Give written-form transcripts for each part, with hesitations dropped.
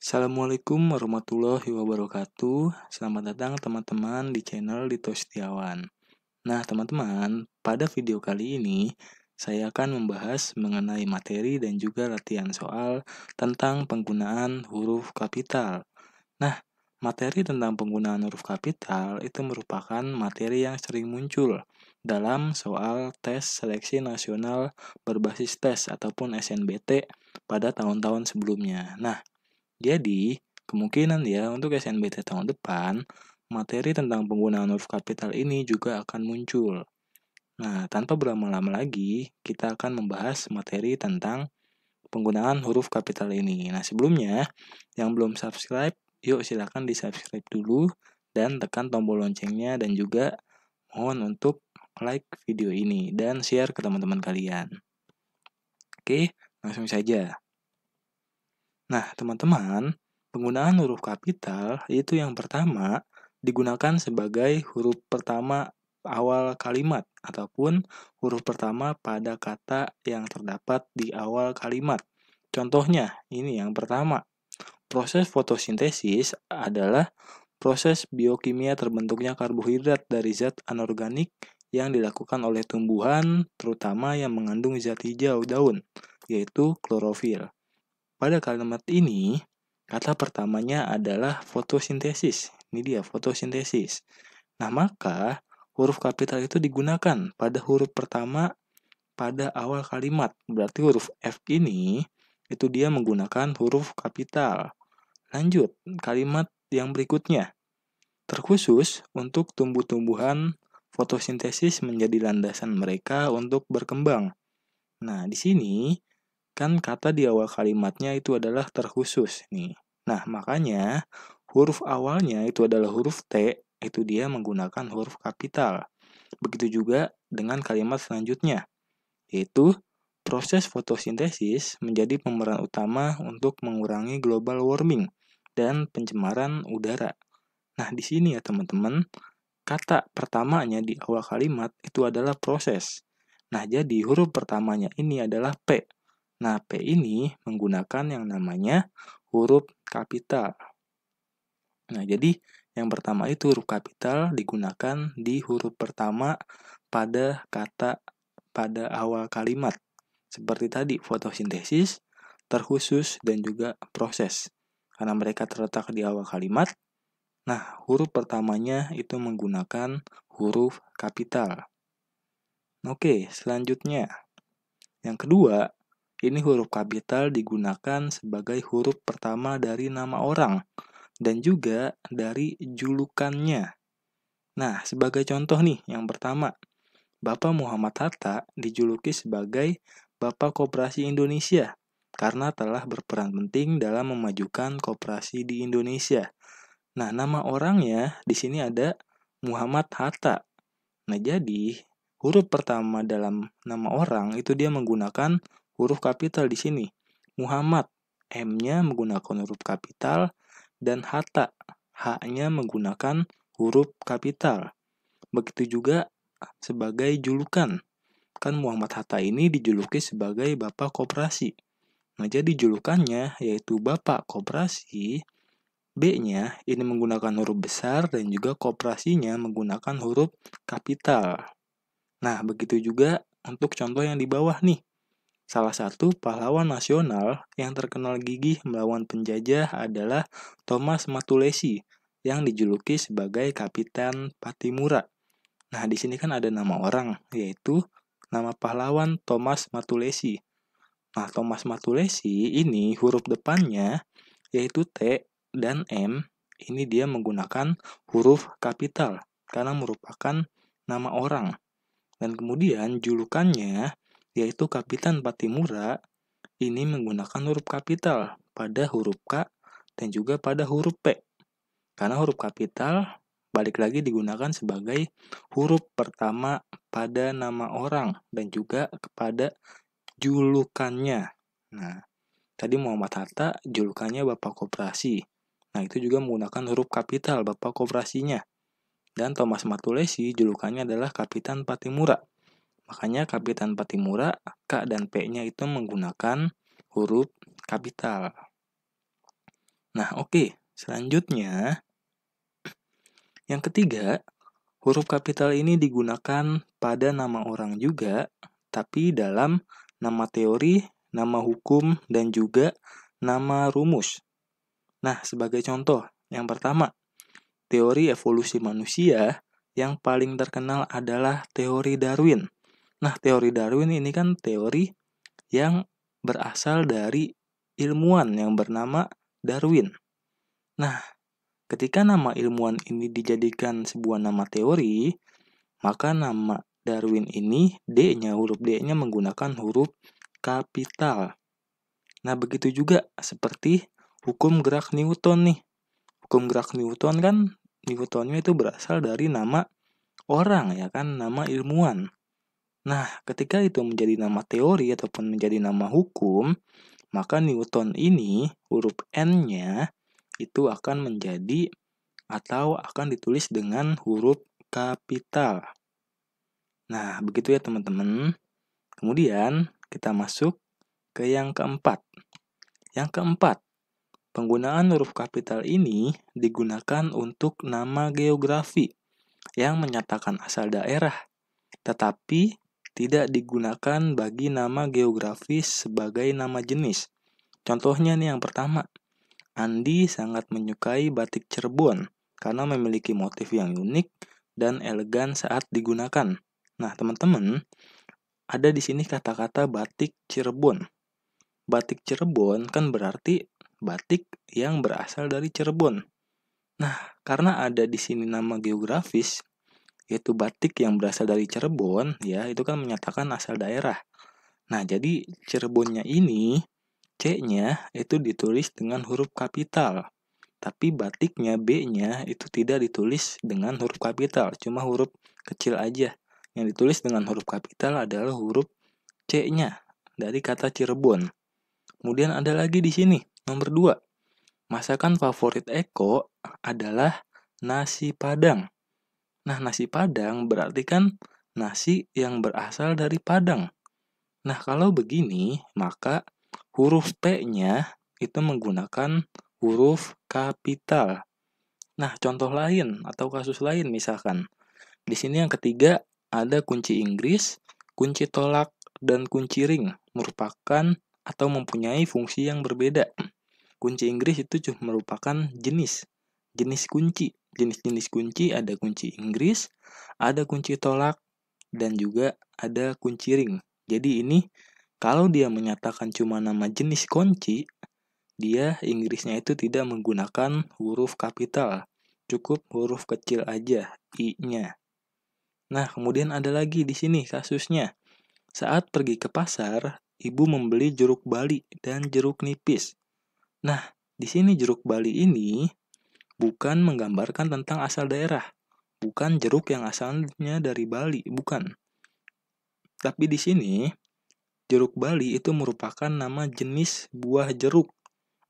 Assalamualaikum warahmatullahi wabarakatuh. Selamat datang teman-teman di channel Dito Setiawan. Nah, teman-teman, pada video kali ini saya akan membahas mengenai materi dan juga latihan soal tentang penggunaan huruf kapital. Nah, materi tentang penggunaan huruf kapital itu merupakan materi yang sering muncul dalam soal tes seleksi nasional berbasis tes ataupun SNBT pada tahun-tahun sebelumnya. Nah, jadi, kemungkinan ya untuk SNBT tahun depan, materi tentang penggunaan huruf kapital ini juga akan muncul. Nah, tanpa berlama-lama lagi, kita akan membahas materi tentang penggunaan huruf kapital ini. Nah, sebelumnya, yang belum subscribe, yuk silakan di-subscribe dulu dan tekan tombol loncengnya dan juga mohon untuk like video ini dan share ke teman-teman kalian. Oke, langsung saja. Nah, teman-teman, penggunaan huruf kapital itu yang pertama digunakan sebagai huruf pertama awal kalimat ataupun huruf pertama pada kata yang terdapat di awal kalimat. Contohnya, ini yang pertama. Proses fotosintesis adalah proses biokimia terbentuknya karbohidrat dari zat anorganik yang dilakukan oleh tumbuhan, terutama yang mengandung zat hijau daun, yaitu klorofil. Pada kalimat ini, kata pertamanya adalah fotosintesis. Ini dia, fotosintesis. Nah, maka huruf kapital itu digunakan pada huruf pertama pada awal kalimat. Berarti huruf F ini, itu dia menggunakan huruf kapital. Lanjut, kalimat yang berikutnya. Terkhusus untuk tumbuh-tumbuhan, fotosintesis menjadi landasan mereka untuk berkembang. Nah, di sini kan kata di awal kalimatnya itu adalah terkhusus nih. Nah, makanya huruf awalnya itu adalah huruf T, itu dia menggunakan huruf kapital. Begitu juga dengan kalimat selanjutnya, yaitu proses fotosintesis menjadi pemeran utama untuk mengurangi global warming dan pencemaran udara. Nah, di sini ya teman-teman, kata pertamanya di awal kalimat itu adalah proses. Nah, jadi huruf pertamanya ini adalah P. Nah, P ini menggunakan yang namanya huruf kapital. Nah, jadi yang pertama itu huruf kapital digunakan di huruf pertama pada kata pada awal kalimat. Seperti tadi, fotosintesis, terkhusus, dan juga proses. Karena mereka terletak di awal kalimat, nah huruf pertamanya itu menggunakan huruf kapital. Oke, selanjutnya. Yang kedua, ini huruf kapital digunakan sebagai huruf pertama dari nama orang dan juga dari julukannya. Nah, sebagai contoh nih, yang pertama, Bapak Muhammad Hatta dijuluki sebagai Bapak Koperasi Indonesia karena telah berperan penting dalam memajukan koperasi di Indonesia. Nah, nama orangnya di sini ada Muhammad Hatta. Nah, jadi huruf pertama dalam nama orang itu dia menggunakan huruf kapital di sini. Muhammad, M-nya menggunakan huruf kapital, dan Hatta, H-nya menggunakan huruf kapital. Begitu juga sebagai julukan. Kan Muhammad Hatta ini dijuluki sebagai Bapak Koperasi. Nah, jadi julukannya yaitu Bapak Koperasi. B-nya ini menggunakan huruf besar dan juga koperasinya menggunakan huruf kapital. Nah, begitu juga untuk contoh yang di bawah nih. Salah satu pahlawan nasional yang terkenal gigih melawan penjajah adalah Thomas Matulesi yang dijuluki sebagai Kapitan Patimura. Nah, di sini kan ada nama orang, yaitu nama pahlawan Thomas Matulesi. Nah, Thomas Matulesi ini huruf depannya yaitu T dan M, ini dia menggunakan huruf kapital karena merupakan nama orang. Dan kemudian julukannya yaitu Kapitan Patimura ini menggunakan huruf kapital pada huruf K dan juga pada huruf P. Karena huruf kapital balik lagi digunakan sebagai huruf pertama pada nama orang dan juga kepada julukannya. Nah, tadi Muhammad Hatta julukannya Bapak Koperasi. Nah, itu juga menggunakan huruf kapital Bapak Koperasinya. Dan Thomas Matulesi julukannya adalah Kapitan Patimura. Makanya Kapitan Patimura, K dan P-nya itu menggunakan huruf kapital. Nah, oke. Selanjutnya, yang ketiga, huruf kapital ini digunakan pada nama orang juga, tapi dalam nama teori, nama hukum, dan juga nama rumus. Nah, sebagai contoh, yang pertama, teori evolusi manusia yang paling terkenal adalah teori Darwin. Nah, teori Darwin ini kan teori yang berasal dari ilmuwan yang bernama Darwin. Nah, ketika nama ilmuwan ini dijadikan sebuah nama teori, maka nama Darwin ini huruf D-nya menggunakan huruf kapital. Nah, begitu juga seperti hukum gerak Newton nih. Hukum gerak Newton kan, Newtonnya itu berasal dari nama orang ya kan, nama ilmuwan. Nah, ketika itu menjadi nama teori ataupun menjadi nama hukum, maka Newton ini huruf N-nya itu akan menjadi atau akan ditulis dengan huruf kapital. Nah, begitu ya teman-teman. Kemudian kita masuk ke yang keempat. Yang keempat, penggunaan huruf kapital ini digunakan untuk nama geografi yang menyatakan asal daerah, tetapi tidak digunakan bagi nama geografis sebagai nama jenis. Contohnya nih yang pertama, Andi sangat menyukai batik Cirebon karena memiliki motif yang unik dan elegan saat digunakan. Nah, teman-teman, ada di sini kata-kata batik Cirebon. Batik Cirebon kan berarti batik yang berasal dari Cirebon. Nah, karena ada di sini nama geografis, yaitu batik yang berasal dari Cirebon, ya, itu kan menyatakan asal daerah. Nah, jadi Cirebonnya ini, C-nya itu ditulis dengan huruf kapital. Tapi batiknya, B-nya itu tidak ditulis dengan huruf kapital, cuma huruf kecil aja. Yang ditulis dengan huruf kapital adalah huruf C-nya dari kata Cirebon. Kemudian ada lagi di sini, nomor 2. Masakan favorit Eko adalah nasi Padang. Nah, nasi Padang berarti kan nasi yang berasal dari Padang. Nah, kalau begini, maka huruf T-nya itu menggunakan huruf kapital. Nah, contoh lain atau kasus lain misalkan. Di sini yang ketiga ada kunci Inggris, kunci tolak, dan kunci ring merupakan atau mempunyai fungsi yang berbeda. Kunci Inggris itu merupakan jenis kunci. Jenis-jenis kunci ada kunci Inggris, ada kunci tolak, dan juga ada kunci ring. Jadi ini kalau dia menyatakan cuma nama jenis kunci, dia Inggrisnya itu tidak menggunakan huruf kapital. Cukup huruf kecil aja, I-nya. Nah, kemudian ada lagi di sini kasusnya. Saat pergi ke pasar, ibu membeli jeruk bali dan jeruk nipis. Nah, di sini jeruk bali ini bukan menggambarkan tentang asal daerah. Bukan jeruk yang asalnya dari Bali, bukan. Tapi di sini, jeruk bali itu merupakan nama jenis buah jeruk.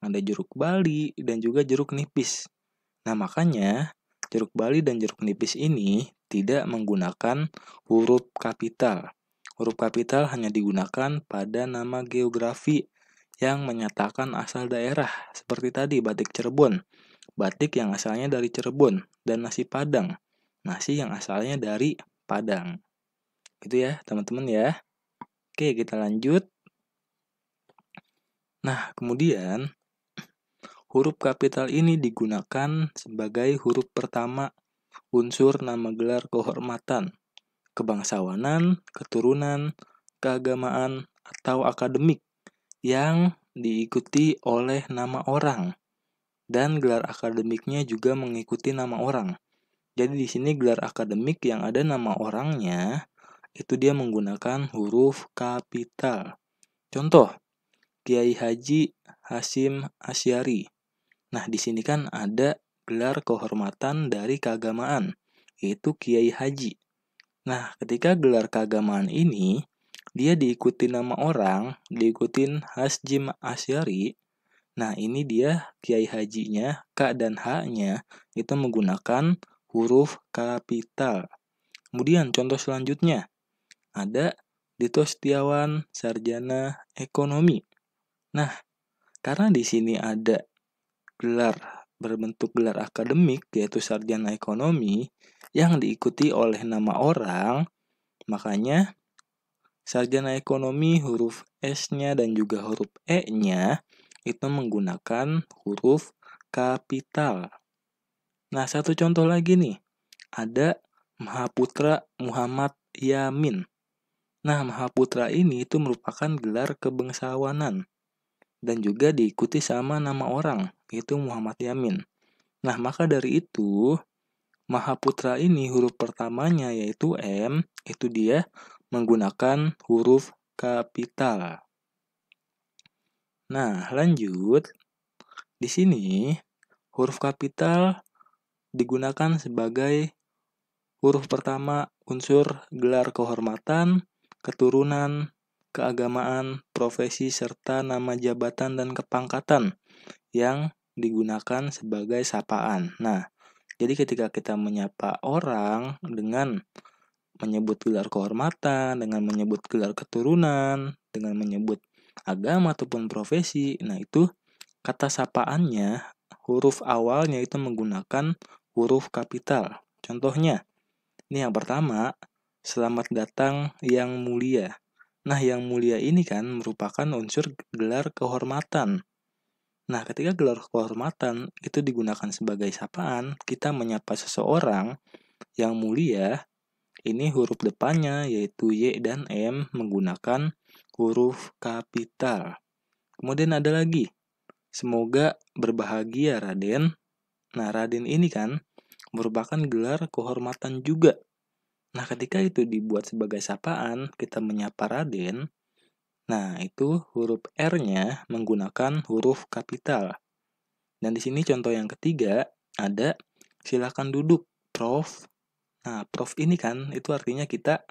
Ada jeruk bali dan juga jeruk nipis. Nah, makanya jeruk bali dan jeruk nipis ini tidak menggunakan huruf kapital. Huruf kapital hanya digunakan pada nama geografi yang menyatakan asal daerah. Seperti tadi batik Cirebon. Batik yang asalnya dari Cirebon. Dan nasi Padang. Nasi yang asalnya dari Padang. Gitu ya teman-teman ya. Oke, kita lanjut. Nah, kemudian huruf kapital ini digunakan sebagai huruf pertama unsur nama gelar kehormatan, kebangsawanan, keturunan, keagamaan, atau akademik yang diikuti oleh nama orang. Dan gelar akademiknya juga mengikuti nama orang. Jadi di sini gelar akademik yang ada nama orangnya itu dia menggunakan huruf kapital. Contoh, Kiai Haji Hasyim Asy'ari. Nah, di sini kan ada gelar kehormatan dari keagamaan, yaitu Kiai Haji. Nah, ketika gelar keagamaan ini dia diikuti nama orang, diikutin Hasyim Asy'ari. Nah, ini dia Kiai Hajinya, K dan H-nya itu menggunakan huruf kapital. Kemudian contoh selanjutnya, ada Dito Setiawan, sarjana ekonomi. Nah, karena di sini ada berbentuk gelar akademik, yaitu sarjana ekonomi, yang diikuti oleh nama orang, makanya sarjana ekonomi huruf S-nya dan juga huruf E-nya itu menggunakan huruf kapital. Nah, satu contoh lagi nih, ada Mahaputra Muhammad Yamin. Nah, Mahaputra ini itu merupakan gelar kebangsawanan dan juga diikuti sama nama orang, yaitu Muhammad Yamin. Nah, maka dari itu, Mahaputra ini huruf pertamanya yaitu M, itu dia menggunakan huruf kapital. Nah, lanjut. Di sini, huruf kapital digunakan sebagai huruf pertama unsur gelar kehormatan, keturunan, keagamaan, profesi, serta nama jabatan dan kepangkatan yang digunakan sebagai sapaan. Nah, jadi ketika kita menyapa orang dengan menyebut gelar kehormatan, dengan menyebut gelar keturunan, dengan menyebut agama ataupun profesi, nah itu kata sapaannya, huruf awalnya itu menggunakan huruf kapital. Contohnya, ini yang pertama, selamat datang yang mulia. Nah, yang mulia ini kan merupakan unsur gelar kehormatan. Nah, ketika gelar kehormatan itu digunakan sebagai sapaan, kita menyapa seseorang yang mulia, ini huruf depannya yaitu Y dan M menggunakan huruf kapital. Kemudian ada lagi, semoga berbahagia Raden. Nah, Raden ini kan merupakan gelar kehormatan juga. Nah, ketika itu dibuat sebagai sapaan, kita menyapa Raden, nah itu huruf R-nya menggunakan huruf kapital. Dan di sini contoh yang ketiga, ada silakan duduk, Prof. Nah, Prof ini kan itu artinya kita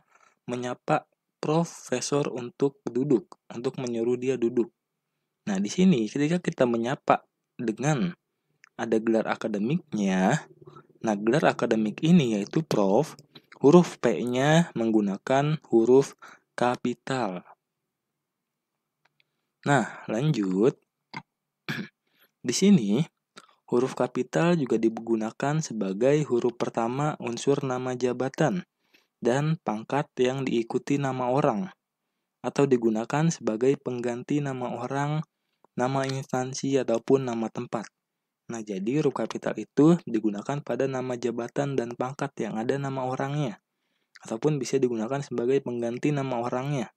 menyapa profesor untuk duduk, untuk menyuruh dia duduk. Nah, di sini ketika kita menyapa dengan ada gelar akademiknya, nah gelar akademik ini yaitu Prof, huruf P-nya menggunakan huruf kapital. Nah, lanjut. Di sini, huruf kapital juga digunakan sebagai huruf pertama unsur nama jabatan dan pangkat yang diikuti nama orang, atau digunakan sebagai pengganti nama orang, nama instansi, ataupun nama tempat. Nah, jadi huruf kapital itu digunakan pada nama jabatan dan pangkat yang ada nama orangnya, ataupun bisa digunakan sebagai pengganti nama orangnya,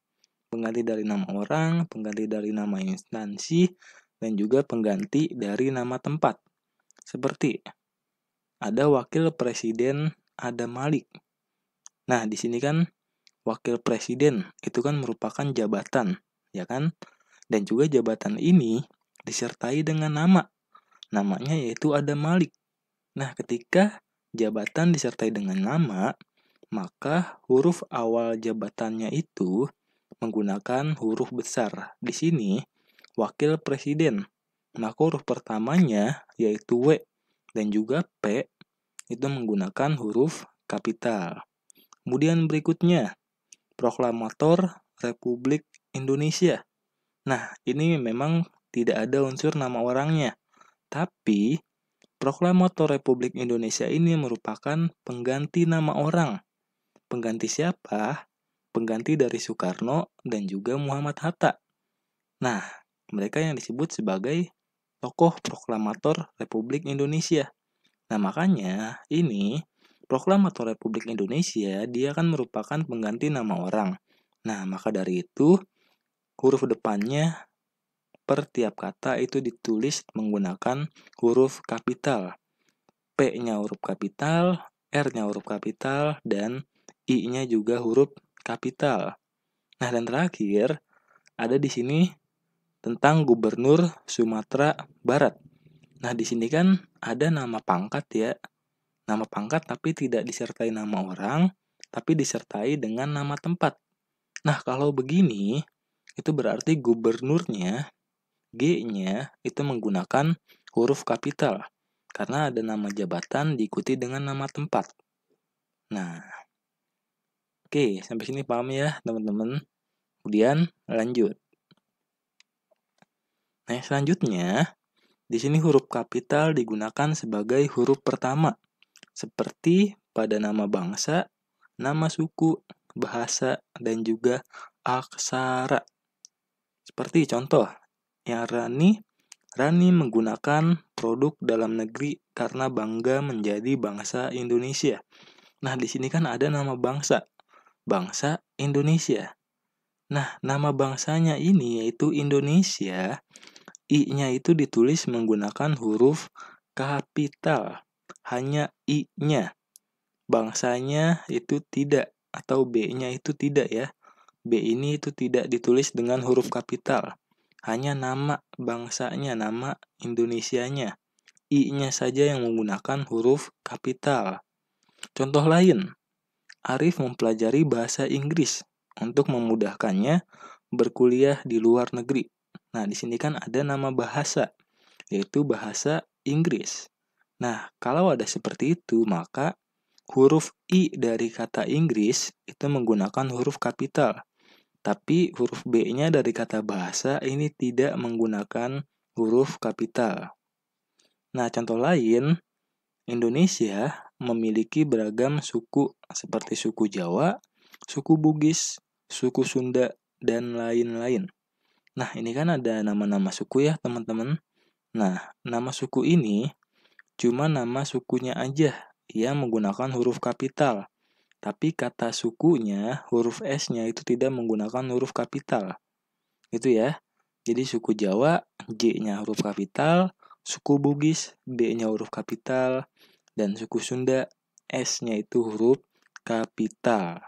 pengganti dari nama orang, pengganti dari nama instansi, dan juga pengganti dari nama tempat. Seperti ada wakil presiden Adam Malik. Nah, di sini kan wakil presiden itu kan merupakan jabatan, ya kan? Dan juga jabatan ini disertai dengan nama. Namanya yaitu Adam Malik. Nah, ketika jabatan disertai dengan nama, maka huruf awal jabatannya itu menggunakan huruf besar. Di sini, wakil presiden. Maka huruf pertamanya yaitu W dan juga P itu menggunakan huruf kapital. Kemudian berikutnya, proklamator Republik Indonesia. Nah, ini memang tidak ada unsur nama orangnya. Tapi, proklamator Republik Indonesia ini merupakan pengganti nama orang. Pengganti siapa? Pengganti dari Soekarno dan juga Muhammad Hatta. Nah, mereka yang disebut sebagai tokoh proklamator Republik Indonesia. Nah, makanya ini proklamator Republik Indonesia dia kan merupakan pengganti nama orang. Nah, maka dari itu huruf depannya per tiap kata itu ditulis menggunakan huruf kapital. P-nya huruf kapital, R-nya huruf kapital, dan I-nya juga huruf kapital. Nah, dan terakhir ada di sini tentang Gubernur Sumatera Barat. Nah, di sini kan ada nama pangkat ya. Nama pangkat tapi tidak disertai nama orang, tapi disertai dengan nama tempat. Nah, kalau begini, itu berarti gubernurnya, G-nya itu menggunakan huruf kapital. Karena ada nama jabatan diikuti dengan nama tempat. Nah, oke, sampai sini paham ya teman-teman. Kemudian lanjut. Nah, selanjutnya Di sini huruf kapital digunakan sebagai huruf pertama, seperti pada nama bangsa, nama suku, bahasa, dan juga aksara. Seperti contoh, yang Rani menggunakan produk dalam negeri karena bangga menjadi bangsa Indonesia. Nah, di sini kan ada nama bangsa Indonesia. Nah, nama bangsanya ini yaitu Indonesia, I-nya itu ditulis menggunakan huruf kapital. Hanya I-nya. Bangsanya itu tidak, atau B-nya itu tidak ya. B ini itu tidak ditulis dengan huruf kapital. Hanya nama bangsanya, nama Indonesianya. I-nya saja yang menggunakan huruf kapital. Contoh lain, Arif mempelajari bahasa Inggris untuk memudahkannya berkuliah di luar negeri. Nah, di sini kan ada nama bahasa, yaitu bahasa Inggris. Nah, kalau ada seperti itu, maka huruf I dari kata Inggris itu menggunakan huruf kapital. Tapi huruf B-nya dari kata bahasa ini tidak menggunakan huruf kapital. Nah, contoh lain, Indonesia memiliki beragam suku seperti suku Jawa, suku Bugis, suku Sunda, dan lain-lain. Nah, ini kan ada nama-nama suku ya, teman-teman. Nah, nama suku ini cuma nama sukunya aja yang menggunakan huruf kapital. Tapi kata sukunya, huruf S-nya itu tidak menggunakan huruf kapital. Itu ya. Jadi suku Jawa, J-nya huruf kapital, suku Bugis, B-nya huruf kapital, dan suku Sunda, S-nya itu huruf kapital.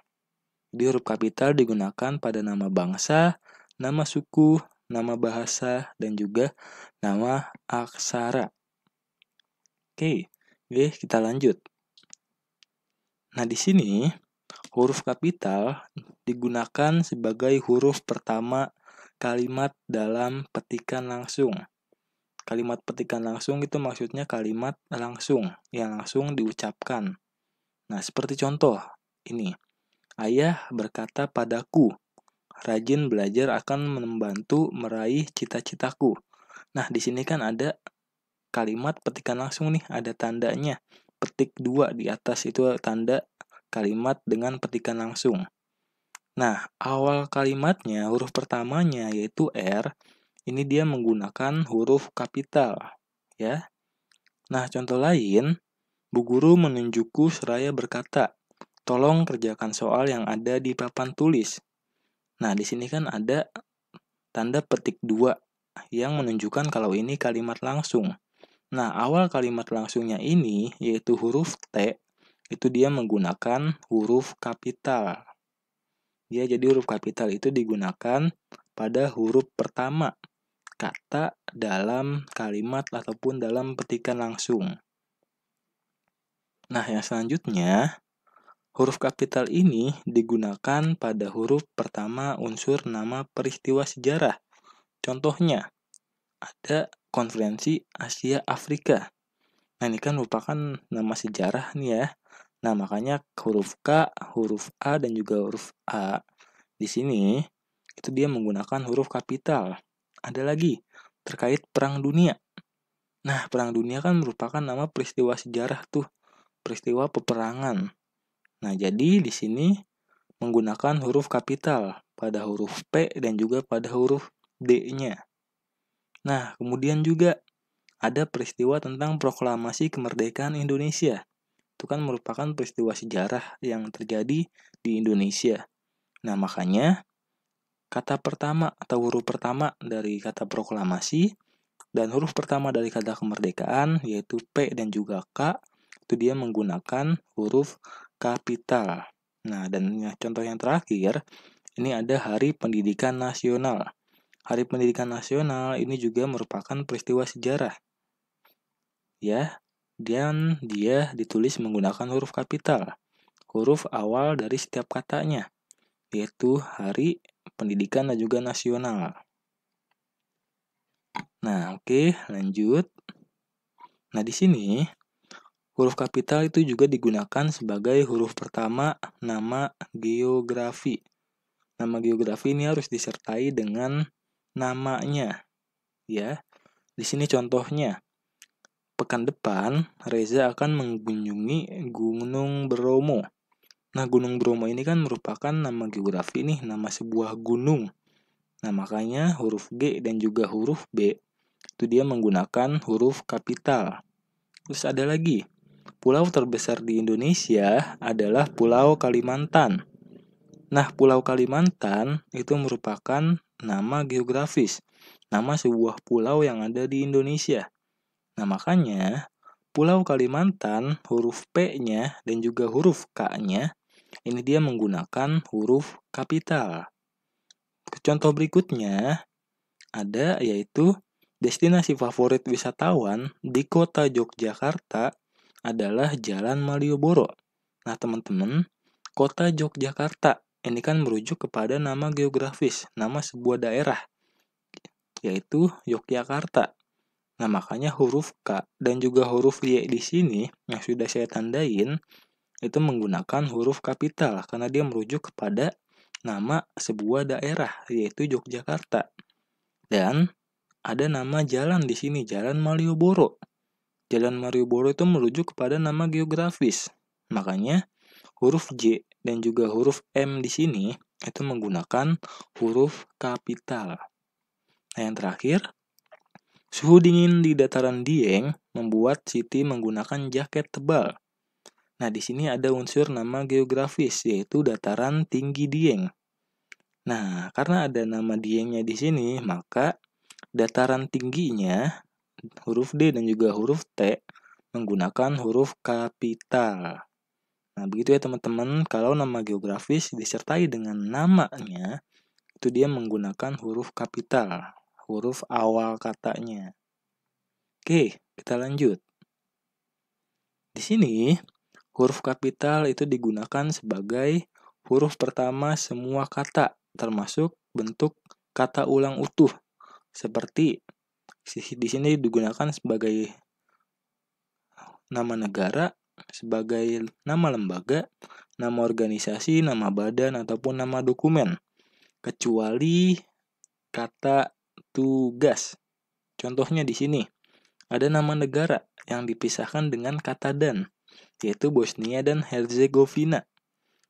Jadi huruf kapital digunakan pada nama bangsa, nama suku, nama bahasa, dan juga nama aksara. Oke, kita lanjut. Nah, di sini huruf kapital digunakan sebagai huruf pertama kalimat dalam petikan langsung. Kalimat petikan langsung itu maksudnya kalimat langsung, yang langsung diucapkan. Nah, seperti contoh ini. Ayah berkata padaku, rajin belajar akan membantu meraih cita-citaku. Nah, di sini kan ada kalimat petikan langsung nih, ada tandanya. Petik 2 di atas itu tanda kalimat dengan petikan langsung. Nah, awal kalimatnya, huruf pertamanya yaitu R, ini dia menggunakan huruf kapital, ya. Nah, contoh lain, Bu Guru menunjukku seraya berkata, tolong kerjakan soal yang ada di papan tulis. Nah, di sini kan ada tanda petik 2 yang menunjukkan kalau ini kalimat langsung. Nah, awal kalimat langsungnya ini, yaitu huruf T, itu dia menggunakan huruf kapital. Ya, jadi huruf kapital itu digunakan pada huruf pertama kata dalam kalimat ataupun dalam petikan langsung. Nah, yang selanjutnya, huruf kapital ini digunakan pada huruf pertama unsur nama peristiwa sejarah. Contohnya, ada Konferensi Asia Afrika. Nah, ini kan merupakan nama sejarah nih ya. Nah, makanya huruf K, huruf A, dan juga huruf A di sini itu dia menggunakan huruf kapital. Ada lagi terkait Perang Dunia. Nah, Perang Dunia kan merupakan nama peristiwa sejarah tuh, peristiwa peperangan. Nah, jadi di sini menggunakan huruf kapital pada huruf P dan juga pada huruf D-nya. Nah, kemudian juga ada peristiwa tentang proklamasi kemerdekaan Indonesia. Itu kan merupakan peristiwa sejarah yang terjadi di Indonesia. Nah, makanya kata pertama atau huruf pertama dari kata proklamasi dan huruf pertama dari kata kemerdekaan yaitu P dan juga K itu dia menggunakan huruf kapital. Nah, dan contoh yang terakhir ini ada Hari Pendidikan Nasional. Hari Pendidikan Nasional ini juga merupakan peristiwa sejarah. Ya, dan dia ditulis menggunakan huruf kapital. Huruf awal dari setiap katanya, yaitu Hari Pendidikan dan juga Nasional. Nah, oke, lanjut. Nah, di sini huruf kapital itu juga digunakan sebagai huruf pertama nama geografi. Nama geografi ini harus disertai dengan namanya, ya. Di sini contohnya, pekan depan Reza akan mengunjungi Gunung Bromo. Nah, Gunung Bromo ini kan merupakan nama geografi nih, nama sebuah gunung. Nah, makanya huruf G dan juga huruf B itu dia menggunakan huruf kapital. Terus ada lagi, pulau terbesar di Indonesia adalah Pulau Kalimantan. Nah, Pulau Kalimantan itu merupakan nama geografis, nama sebuah pulau yang ada di Indonesia. Nah, makanya Pulau Kalimantan, huruf P-nya dan juga huruf K-nya, ini dia menggunakan huruf kapital. Contoh berikutnya ada yaitu destinasi favorit wisatawan di kota Yogyakarta adalah Jalan Malioboro. Nah, teman-teman, kota Yogyakarta ini kan merujuk kepada nama geografis, nama sebuah daerah, yaitu Yogyakarta. Nah, makanya huruf K dan juga huruf Y di sini yang sudah saya tandain itu menggunakan huruf kapital karena dia merujuk kepada nama sebuah daerah, yaitu Yogyakarta. Dan ada nama jalan di sini, Jalan Malioboro. Jalan Malioboro itu merujuk kepada nama geografis. Makanya huruf J dan juga huruf M di sini itu menggunakan huruf kapital. Nah, yang terakhir, suhu dingin di dataran Dieng membuat Siti menggunakan jaket tebal. Nah, di sini ada unsur nama geografis, yaitu dataran tinggi Dieng. Nah, karena ada nama Diengnya di sini, maka dataran tingginya, huruf D dan juga huruf T, menggunakan huruf kapital. Nah, begitu ya teman-teman, kalau nama geografis disertai dengan namanya, itu dia menggunakan huruf kapital, huruf awal katanya. Oke, kita lanjut. Di sini, huruf kapital itu digunakan sebagai huruf pertama semua kata, termasuk bentuk kata ulang utuh. Seperti di sini digunakan sebagai nama negara, sebagai nama lembaga, nama organisasi, nama badan, ataupun nama dokumen. Kecuali kata tugas. Contohnya di sini, ada nama negara yang dipisahkan dengan kata dan, yaitu Bosnia dan Herzegovina.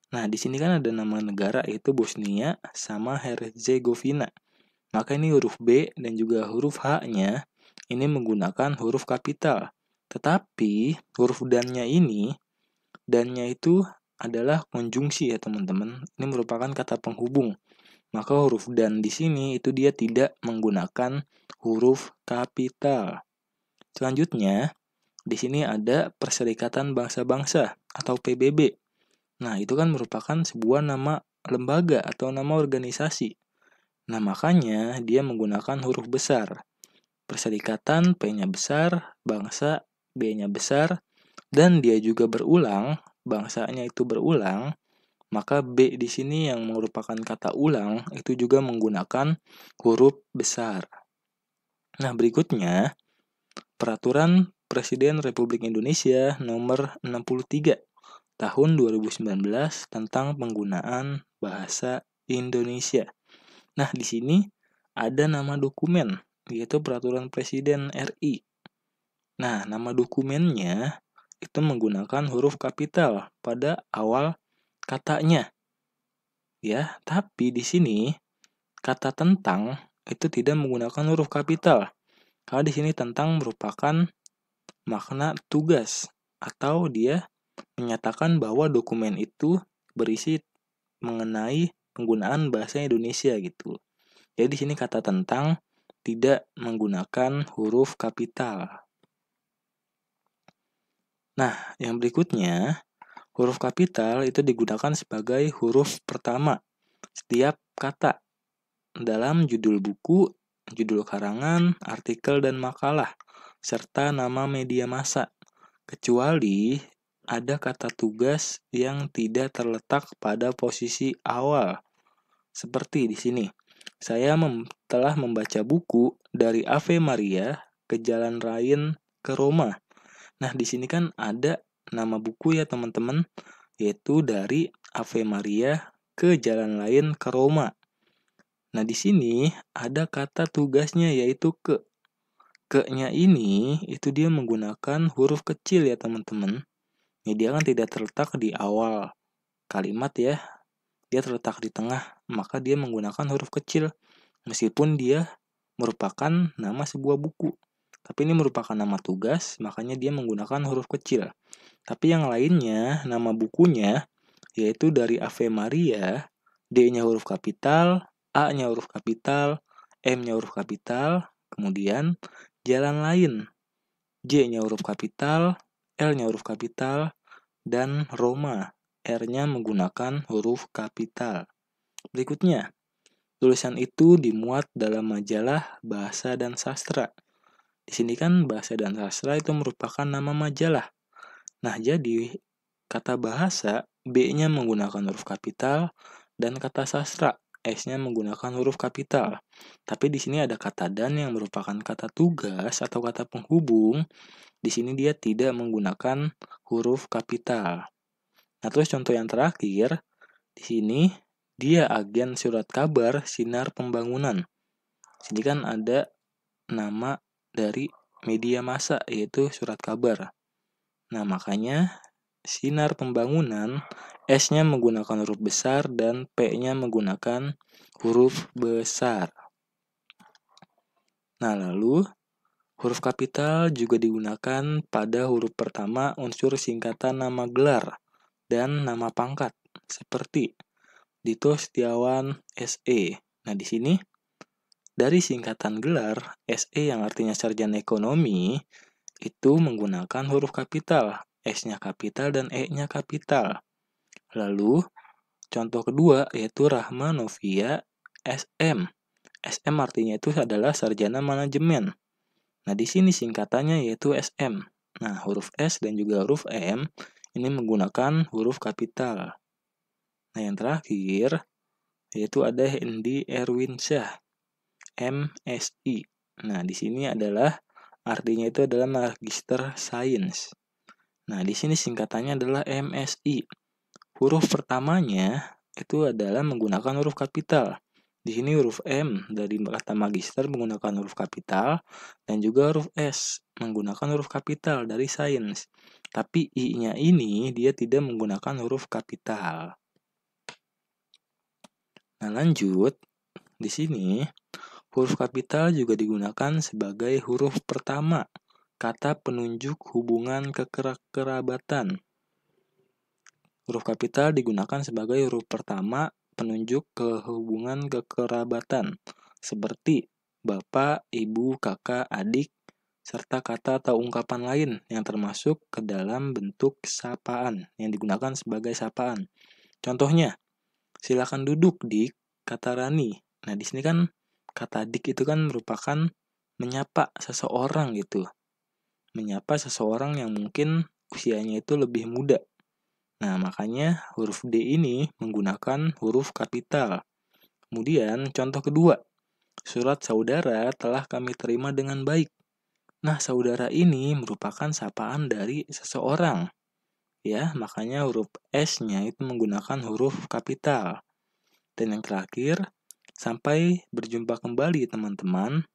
Nah, di sini kan ada nama negara yaitu Bosnia sama Herzegovina. Maka ini huruf B dan juga huruf H-nya ini menggunakan huruf kapital. Tetapi huruf dan-nya itu adalah konjungsi ya teman-teman. Ini merupakan kata penghubung. Maka huruf dan di sini itu dia tidak menggunakan huruf kapital. Selanjutnya, di sini ada Perserikatan Bangsa-Bangsa atau PBB. Nah, itu kan merupakan sebuah nama lembaga atau nama organisasi. Nah, makanya dia menggunakan huruf besar. Perserikatan, P-nya besar, bangsa, B-nya besar, dan dia juga berulang, bangsanya itu berulang, maka B di sini yang merupakan kata ulang itu juga menggunakan huruf besar. Nah, berikutnya, Peraturan Presiden Republik Indonesia Nomor 63 Tahun 2019 tentang penggunaan bahasa Indonesia. Nah, di sini ada nama dokumen, yaitu Peraturan Presiden RI. Nah, nama dokumennya itu menggunakan huruf kapital pada awal katanya. Ya, tapi di sini kata tentang itu tidak menggunakan huruf kapital. Karena di sini tentang merupakan makna tugas atau dia menyatakan bahwa dokumen itu berisi mengenai penggunaan bahasa Indonesia gitu. Jadi di sini kata tentang tidak menggunakan huruf kapital. Nah, yang berikutnya, huruf kapital itu digunakan sebagai huruf pertama setiap kata dalam judul buku, judul karangan, artikel dan makalah, serta nama media massa, kecuali ada kata tugas yang tidak terletak pada posisi awal. Seperti di sini, saya telah membaca buku dari Ave Maria ke Jalan Raya ke Roma. Nah, di sini kan ada nama buku ya teman-teman, yaitu dari Ave Maria ke Jalan Lain ke Roma. Nah, di sini ada kata tugasnya yaitu ke. Ke-nya ini itu dia menggunakan huruf kecil ya teman-teman. Ya, dia kan tidak terletak di awal kalimat ya. Dia terletak di tengah, maka dia menggunakan huruf kecil. Meskipun dia merupakan nama sebuah buku. Tapi ini merupakan nama tugas, makanya dia menggunakan huruf kecil. Tapi yang lainnya, nama bukunya, yaitu dari Ave Maria, D-nya huruf kapital, A-nya huruf kapital, M-nya huruf kapital, kemudian jalan lain, J-nya huruf kapital, L-nya huruf kapital, dan Roma, R-nya menggunakan huruf kapital. Berikutnya, tulisan itu dimuat dalam majalah Bahasa dan Sastra. Di sini kan Bahasa dan Sastra itu merupakan nama majalah. Nah, jadi kata bahasa, B-nya menggunakan huruf kapital, dan kata sastra, S-nya menggunakan huruf kapital. Tapi di sini ada kata dan yang merupakan kata tugas atau kata penghubung. Di sini dia tidak menggunakan huruf kapital. Nah, terus contoh yang terakhir, di sini dia agen surat kabar Sinar Pembangunan. Sini kan ada nama dari media massa, yaitu surat kabar. Nah, makanya Sinar Pembangunan, S-nya menggunakan huruf besar dan P-nya menggunakan huruf besar. Nah, lalu huruf kapital juga digunakan pada huruf pertama unsur singkatan nama gelar dan nama pangkat, seperti Dito Setiawan SE. Nah, di sini dari singkatan gelar SE yang artinya sarjana ekonomi itu menggunakan huruf kapital, S-nya kapital dan E-nya kapital. Lalu, contoh kedua yaitu Rahma Novia SM. SM artinya itu adalah sarjana manajemen. Nah, di sini singkatannya yaitu SM. Nah, huruf S dan juga huruf M ini menggunakan huruf kapital. Nah, yang terakhir yaitu ada Hendi Erwinsyah MSI. Nah, di sini adalah artinya itu adalah Magister Sains. Nah, di sini singkatannya adalah MSI. Huruf pertamanya itu adalah menggunakan huruf kapital. Di sini huruf M dari kata magister menggunakan huruf kapital dan juga huruf S menggunakan huruf kapital dari sains. Tapi I-nya ini dia tidak menggunakan huruf kapital. Nah, lanjut. Di sini huruf kapital juga digunakan sebagai huruf pertama kata penunjuk hubungan kekerabatan. Huruf kapital digunakan sebagai huruf pertama penunjuk hubungan kekerabatan, seperti bapak, ibu, kakak, adik, serta kata atau ungkapan lain yang termasuk ke dalam bentuk sapaan, yang digunakan sebagai sapaan. Contohnya, silakan duduk, Dik, kata Rani. Nah, di sini kan kata dik itu kan merupakan menyapa seseorang gitu. Menyapa seseorang yang mungkin usianya itu lebih muda. Nah, makanya huruf D ini menggunakan huruf kapital. Kemudian, contoh kedua, surat saudara telah kami terima dengan baik. Nah, saudara ini merupakan sapaan dari seseorang. Ya, makanya huruf S-nya itu menggunakan huruf kapital. Dan yang terakhir, sampai berjumpa kembali teman-teman.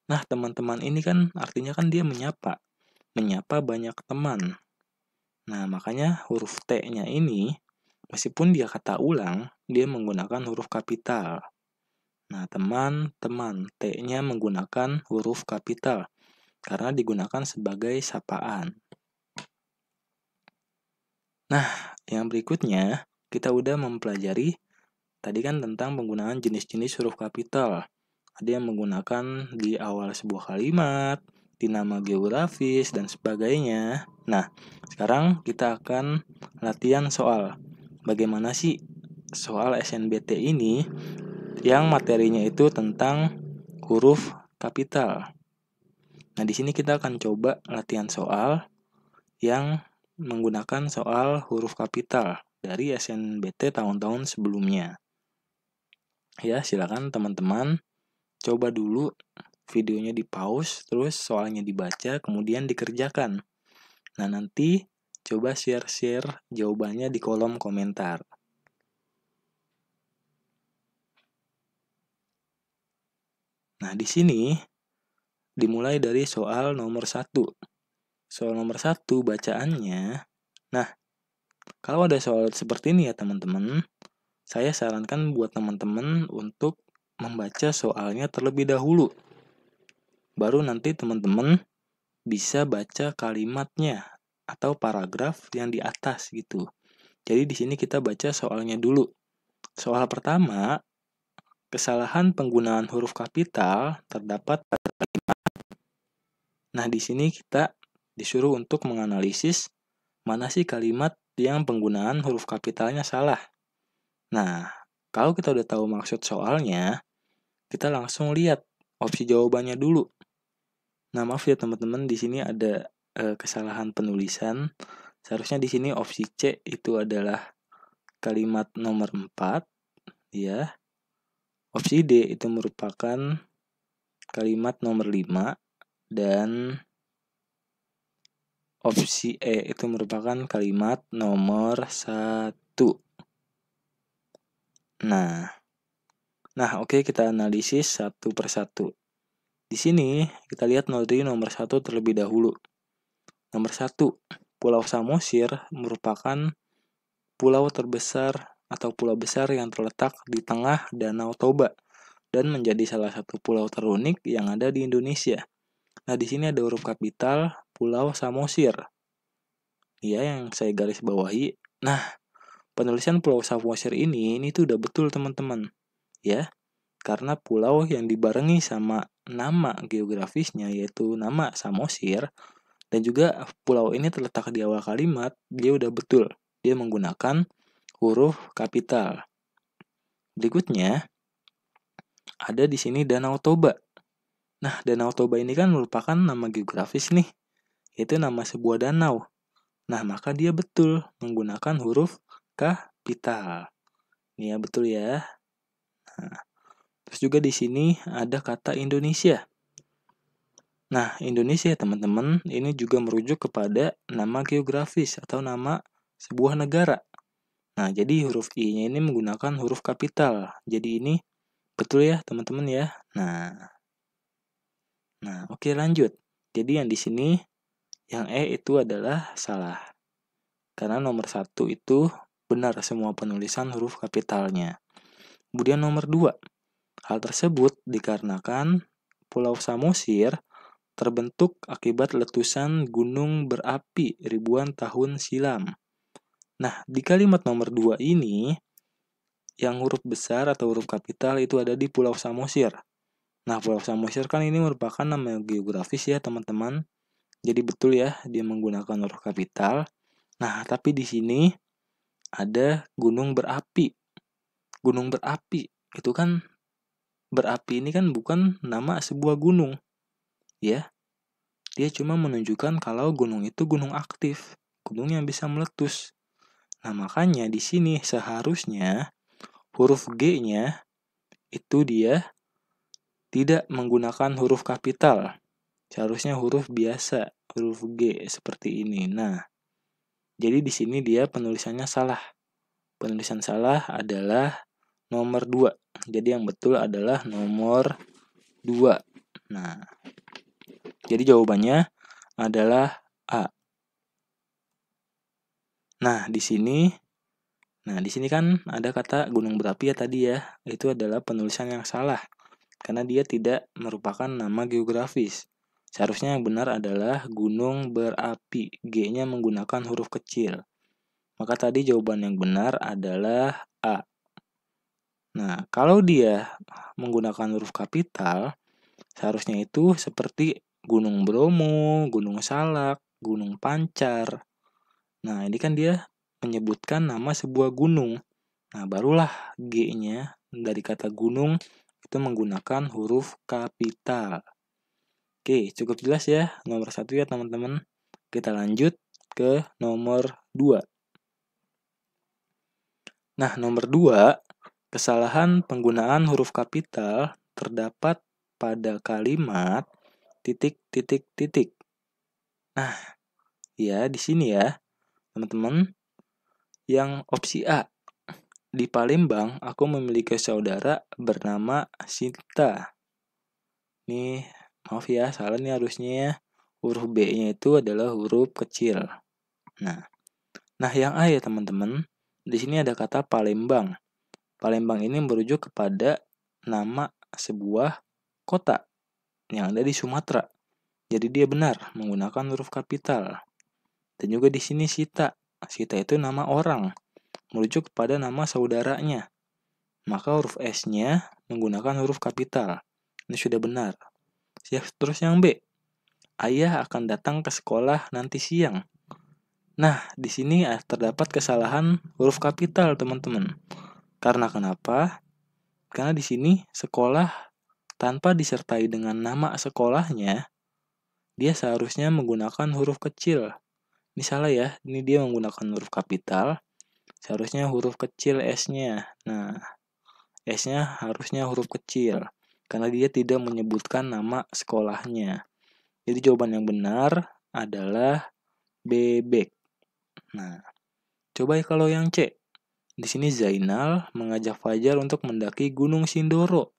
Nah, teman-teman ini kan artinya kan dia menyapa. Menyapa banyak teman. Nah, makanya huruf T-nya ini, meskipun dia kata ulang, dia menggunakan huruf kapital. Nah, teman-teman, T-nya menggunakan huruf kapital, karena digunakan sebagai sapaan. Nah, yang berikutnya, kita udah mempelajari tadi kan tentang penggunaan jenis-jenis huruf kapital. Ada yang menggunakan di awal sebuah kalimat, di nama geografis, dan sebagainya. Nah, sekarang kita akan latihan soal. Bagaimana sih soal SNBT ini yang materinya itu tentang huruf kapital. Nah, di sini kita akan coba latihan soal yang menggunakan soal huruf kapital dari SNBT tahun-tahun sebelumnya. Ya, silakan teman-teman coba dulu videonya di pause, terus soalnya dibaca, kemudian dikerjakan. Nah, nanti coba share-share jawabannya di kolom komentar. Nah, di sini dimulai dari soal nomor 1. Soal nomor 1 bacaannya. Nah, kalau ada soal seperti ini ya teman-teman, saya sarankan buat teman-teman untuk membaca soalnya terlebih dahulu. Baru nanti teman-teman bisa baca kalimatnya atau paragraf yang di atas gitu. Jadi di sini kita baca soalnya dulu. Soal pertama, kesalahan penggunaan huruf kapital terdapat pada kalimat. Nah, di sini kita disuruh untuk menganalisis mana sih kalimat yang penggunaan huruf kapitalnya salah. Nah, kalau kita udah tahu maksud soalnya, kita langsung lihat opsi jawabannya dulu. Nah, maaf ya teman-teman, di sini ada kesalahan penulisan. Seharusnya di sini opsi C itu adalah kalimat nomor 4, ya. Opsi D itu merupakan kalimat nomor 5 dan opsi E itu merupakan kalimat nomor 1. Nah, oke, kita analisis satu persatu. Di sini kita lihat dari nomor 1 terlebih dahulu. Nomor 1, Pulau Samosir merupakan pulau terbesar atau pulau besar yang terletak di tengah Danau Toba dan menjadi salah satu pulau terunik yang ada di Indonesia. Nah, di sini ada huruf kapital Pulau Samosir. Ya, yang saya garis bawahi. Nah, penulisan Pulau Samosir ini tuh udah betul teman-teman. Ya, karena pulau yang dibarengi sama nama geografisnya yaitu nama Samosir, dan juga pulau ini terletak di awal kalimat, dia udah betul. Dia menggunakan huruf kapital. Berikutnya, ada di sini Danau Toba. Nah, Danau Toba ini kan merupakan nama geografis nih. Itu nama sebuah danau. Nah, maka dia betul menggunakan huruf kapital. Ini ya betul ya. Nah, terus juga di sini ada kata Indonesia. Nah, Indonesia teman-teman ini juga merujuk kepada nama geografis atau nama sebuah negara. Nah, jadi huruf I-nya ini menggunakan huruf kapital. Jadi ini betul ya teman-teman ya. Nah, oke, lanjut. Jadi yang di sini yang E itu adalah salah. Karena nomor 1 itu benar semua penulisan huruf kapitalnya. Kemudian nomor 2. Hal tersebut dikarenakan Pulau Samosir terbentuk akibat letusan gunung berapi ribuan tahun silam. Nah, di kalimat nomor 2 ini, yang huruf besar atau huruf kapital itu ada di Pulau Samosir. Nah, Pulau Samosir kan ini merupakan nama geografis ya teman-teman. Jadi betul ya, dia menggunakan huruf kapital. Nah, tapi di sini ada gunung berapi. Gunung berapi, itu kan berapi ini kan bukan nama sebuah gunung. Ya, dia cuma menunjukkan kalau gunung itu gunung aktif, gunung yang bisa meletus. Nah, makanya di sini seharusnya huruf G-nya itu dia tidak menggunakan huruf kapital. Seharusnya huruf biasa, huruf G seperti ini. Nah, jadi di sini dia penulisannya salah. Penulisan salah adalah nomor 2. Jadi yang betul adalah nomor 2. Nah, jadi jawabannya adalah A. Nah, di sini kan ada kata gunung berapi ya tadi ya. Itu adalah penulisan yang salah karena dia tidak merupakan nama geografis. Seharusnya yang benar adalah gunung berapi. G-nya menggunakan huruf kecil. Maka tadi jawaban yang benar adalah A. Nah, kalau dia menggunakan huruf kapital, seharusnya itu seperti Gunung Bromo, Gunung Salak, Gunung Pancar. Nah, ini kan dia menyebutkan nama sebuah gunung. Nah, barulah G-nya dari kata gunung itu menggunakan huruf kapital. Oke, cukup jelas ya nomor 1 ya teman-teman. Kita lanjut ke nomor 2. Nah, nomor 2, kesalahan penggunaan huruf kapital terdapat pada kalimat ... Nah, ya di sini ya, teman-teman. Yang opsi A. Di Palembang, aku memiliki saudara bernama Sinta. Ini Maaf ya, salah nih harusnya ya. Huruf B-nya itu adalah huruf kecil. Nah yang A ya teman-teman. Di sini ada kata Palembang. Palembang ini merujuk kepada nama sebuah kota yang ada di Sumatera. Jadi dia benar menggunakan huruf kapital. Dan juga di sini Sita. Sita itu nama orang, merujuk kepada nama saudaranya. Maka huruf S-nya menggunakan huruf kapital. Ini sudah benar. Terus yang B. Ayah akan datang ke sekolah nanti siang. Nah, di sini terdapat kesalahan huruf kapital, teman-teman. Karena kenapa? Karena di sini sekolah tanpa disertai dengan nama sekolahnya, dia seharusnya menggunakan huruf kecil. Ini salah ya, ini dia menggunakan huruf kapital, seharusnya huruf kecil S-nya. Nah, S-nya harusnya huruf kecil, karena dia tidak menyebutkan nama sekolahnya. Jadi jawaban yang benar adalah bebek. Nah, coba kalau yang C. Di sini Zainal mengajak Fajar untuk mendaki Gunung Sindoro.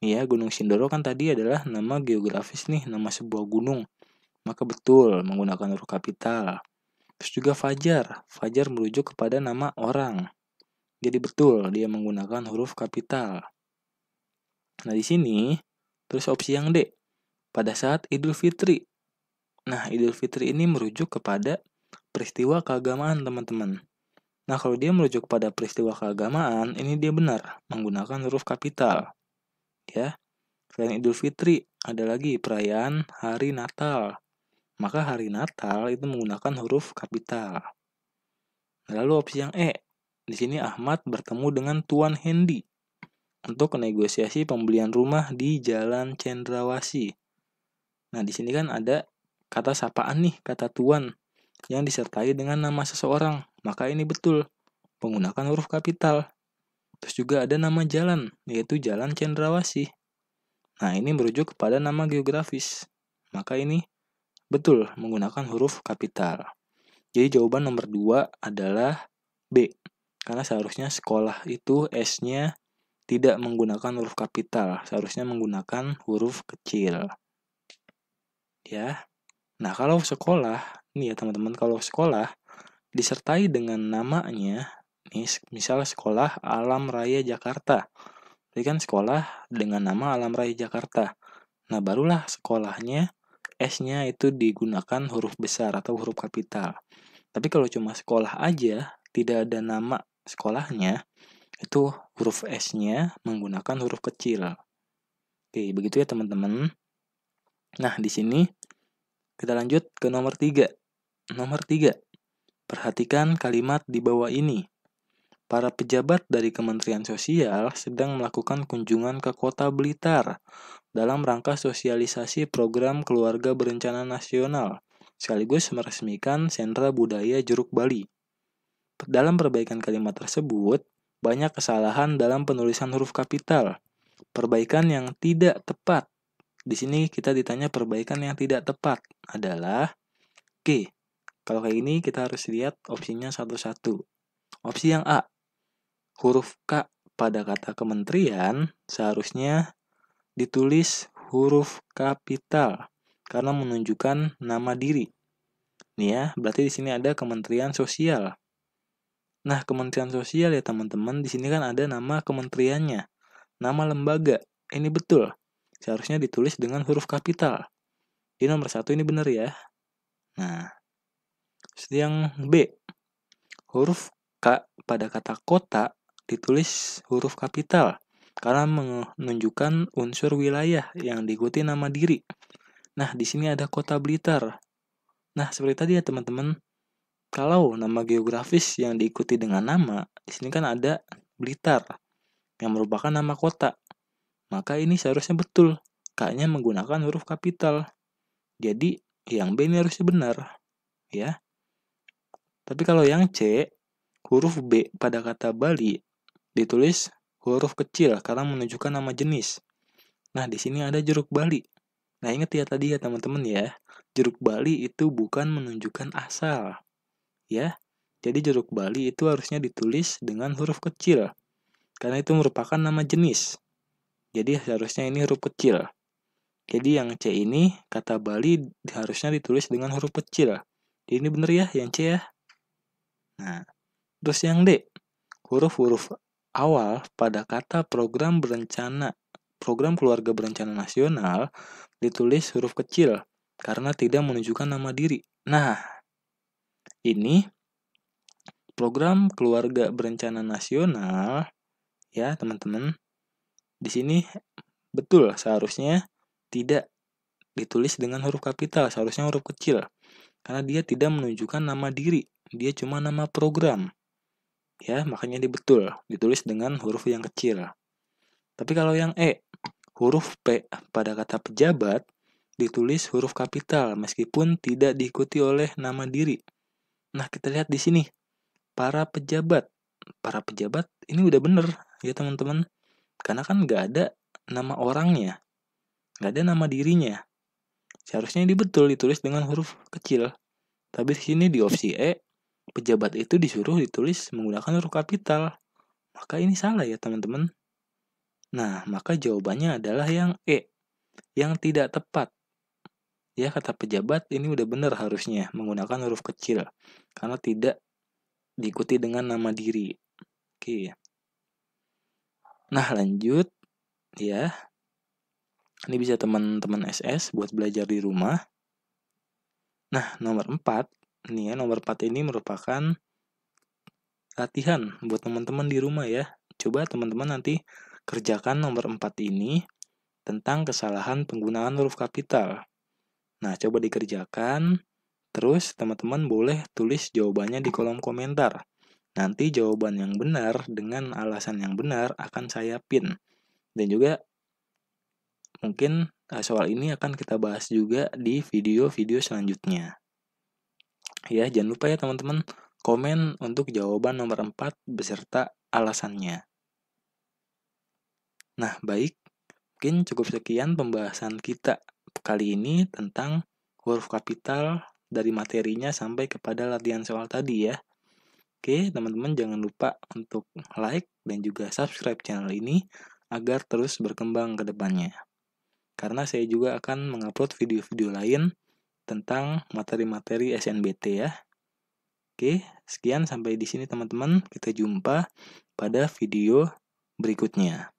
Ya, Gunung Sindoro kan tadi adalah nama geografis nih, nama sebuah gunung. Maka betul menggunakan huruf kapital. Terus juga Fajar. Fajar merujuk kepada nama orang. Jadi betul dia menggunakan huruf kapital. Nah, di sini terus opsi yang D. Pada saat Idul Fitri. Nah, Idul Fitri ini merujuk kepada peristiwa keagamaan, teman-teman. Nah, kalau dia merujuk pada peristiwa keagamaan, ini dia benar menggunakan huruf kapital. Ya. Selain Idul Fitri, ada lagi perayaan Hari Natal. Maka Hari Natal itu menggunakan huruf kapital. Lalu opsi yang E. Di sini Ahmad bertemu dengan Tuan Hendy untuk negosiasi pembelian rumah di Jalan Cendrawasih. Nah, di sini kan ada kata sapaan nih, kata tuan yang disertai dengan nama seseorang. Maka ini betul menggunakan huruf kapital. Terus juga ada nama jalan, yaitu Jalan Cendrawasih. Nah, ini merujuk kepada nama geografis. Maka ini betul menggunakan huruf kapital. Jadi jawaban nomor 2 adalah B. Karena seharusnya sekolah itu S-nya tidak menggunakan huruf kapital. Seharusnya menggunakan huruf kecil. Ya. Nah, kalau sekolah, nih ya teman-teman, kalau sekolah disertai dengan namanya, nih misal sekolah Alam Raya Jakarta. Jadi kan sekolah dengan nama Alam Raya Jakarta. Nah, barulah sekolahnya S-nya itu digunakan huruf besar atau huruf kapital. Tapi kalau cuma sekolah aja, tidak ada nama sekolahnya, itu huruf S-nya menggunakan huruf kecil. Oke, begitu ya teman-teman. Nah, di sini kita lanjut ke nomor 3. Nomor 3. Perhatikan kalimat di bawah ini. Para pejabat dari Kementerian Sosial sedang melakukan kunjungan ke Kota Blitar dalam rangka sosialisasi program Keluarga Berencana Nasional, sekaligus meresmikan Sentra Budaya Jeruk Bali. Dalam perbaikan kalimat tersebut, banyak kesalahan dalam penulisan huruf kapital. Perbaikan yang tidak tepat. Di sini kita ditanya perbaikan yang tidak tepat adalah Oke, kalau kayak ini kita harus lihat opsinya satu-satu. Opsi yang A, huruf K pada kata kementerian seharusnya ditulis huruf kapital karena menunjukkan nama diri. Nih ya, berarti di sini ada Kementerian Sosial. Nah, Kementerian Sosial ya teman-teman, di sini kan ada nama kementeriannya, nama lembaga. Ini betul. Seharusnya ditulis dengan huruf kapital. Jadi nomor 1 ini benar ya. Nah, yang B, huruf K pada kata kota ditulis huruf kapital karena menunjukkan unsur wilayah yang diikuti nama diri. Nah, di sini ada Kota Blitar. Nah, seperti tadi ya teman-teman, kalau nama geografis yang diikuti dengan nama, di sini kan ada Blitar yang merupakan nama kota. Maka ini seharusnya betul, K-nya menggunakan huruf kapital. Jadi, yang B ini harusnya benar. Ya. Tapi kalau yang C, huruf B pada kata Bali ditulis huruf kecil karena menunjukkan nama jenis. Nah, di sini ada jeruk Bali. Nah, ingat ya tadi ya teman-teman ya, jeruk Bali itu bukan menunjukkan asal. Ya. Jadi jeruk Bali itu harusnya ditulis dengan huruf kecil karena itu merupakan nama jenis. Jadi seharusnya ini huruf kecil. Jadi yang C ini, kata Bali harusnya ditulis dengan huruf kecil. Jadi ini bener ya, yang C ya. Nah, terus yang D, huruf-huruf awal pada kata program keluarga berencana nasional ditulis huruf kecil karena tidak menunjukkan nama diri. Nah, ini program keluarga berencana nasional ya, teman-teman. Di sini betul seharusnya tidak ditulis dengan huruf kapital, seharusnya huruf kecil. Karena dia tidak menunjukkan nama diri, dia cuma nama program. Ya, makanya dia betul ditulis dengan huruf yang kecil. Tapi kalau yang E, huruf P pada kata pejabat ditulis huruf kapital meskipun tidak diikuti oleh nama diri. Nah, kita lihat di sini. Para pejabat. Para pejabat ini udah bener ya, teman-teman. Karena kan nggak ada nama orangnya. Nggak ada nama dirinya. Seharusnya ini betul ditulis dengan huruf kecil. Tapi di sini di opsi E, pejabat itu disuruh ditulis menggunakan huruf kapital. Maka ini salah ya, teman-teman. Nah, maka jawabannya adalah yang E, yang tidak tepat. Ya, kata pejabat ini udah benar harusnya menggunakan huruf kecil. Karena tidak diikuti dengan nama diri. Oke. Nah, lanjut. Ya. Ini bisa teman-teman SS buat belajar di rumah. Nah, nomor 4. Nih ya, nomor 4 ini merupakan latihan buat teman-teman di rumah ya. Coba teman-teman nanti kerjakan nomor 4 ini tentang kesalahan penggunaan huruf kapital. Nah, coba dikerjakan. Terus teman-teman boleh tulis jawabannya di kolom komentar. Nanti jawaban yang benar dengan alasan yang benar akan saya pin. Dan juga mungkin soal ini akan kita bahas juga di video-video selanjutnya. Ya, jangan lupa ya teman-teman, komen untuk jawaban nomor 4 beserta alasannya. Nah, baik. Mungkin cukup sekian pembahasan kita kali ini tentang huruf kapital dari materinya sampai kepada latihan soal tadi ya. Oke, teman-teman jangan lupa untuk like dan juga subscribe channel ini agar terus berkembang ke depannya. Karena saya juga akan mengupload video-video lain tentang materi-materi SNBT ya. Oke, sekian sampai di sini teman-teman. Kita jumpa pada video berikutnya.